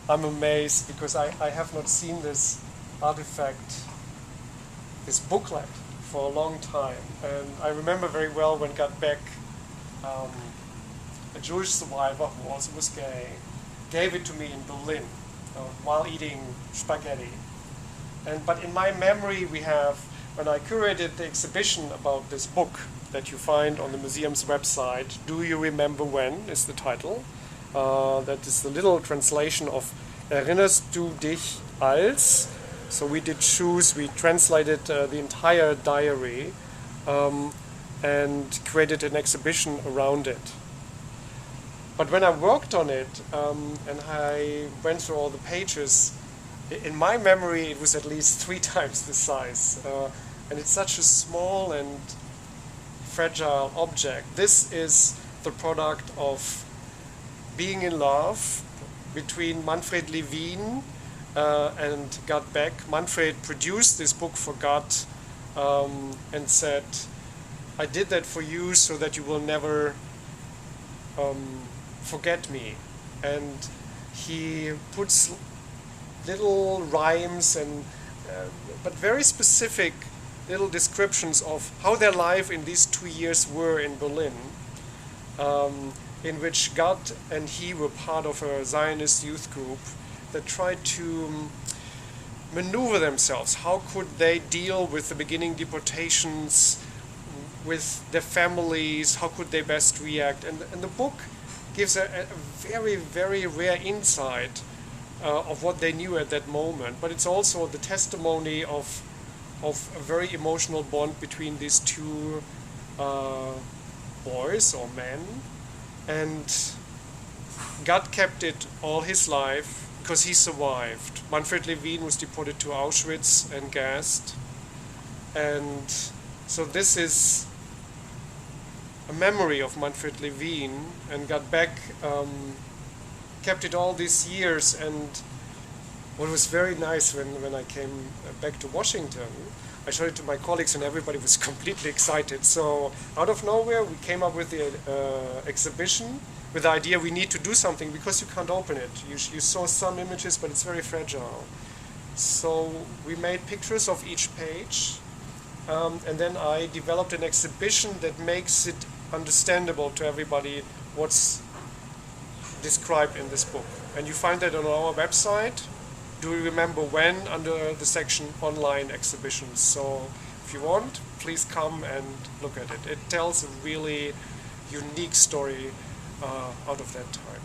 I'm amazed because I have not seen this artifact, this booklet, for a long time. And I remember very well when Beck, a Jewish survivor who also was gay, gave it to me in Berlin while eating spaghetti. But in my memory we have, when I curated the exhibition about this book that you find on the museum's website, Do You Remember When is the title. That is the little translation of Erinnerst du dich als? So we translated the entire diary and created an exhibition around it. But when I worked on it and I went through all the pages, in my memory it was at least 3 times the size. And it's such a small and fragile object. This is the product of being in love between Manfred Lewin and Beck. Manfred produced this book for and said, I did that for you so that you will never forget me. And he puts little rhymes and but very specific little descriptions of how their life in these 2 years were in Berlin, in which and he were part of a Zionist youth group that tried to maneuver themselves. How could they deal with the beginning deportations, with their families? How could they best react? And the book gives a very, very rare insight of what they knew at that moment. But it's also the testimony of a very emotional bond between these 2 boys or men. And God kept it all his life because he survived. Manfred Lewin was deported to Auschwitz and gassed. And so this is a memory of Manfred Lewin, and Beck kept it all these years. And what was very nice when I came back to Washington, I showed it to my colleagues and everybody was completely excited. So out of nowhere we came up with the exhibition with the idea we need to do something because you can't open it. You saw some images, but it's very fragile. So we made pictures of each page, and then I developed an exhibition that makes it understandable to everybody what's described in this book. And you find that on our website, Do You Remember When, under the section Online Exhibitions. So if you want, please come and look at it. It tells a really unique story out of that time.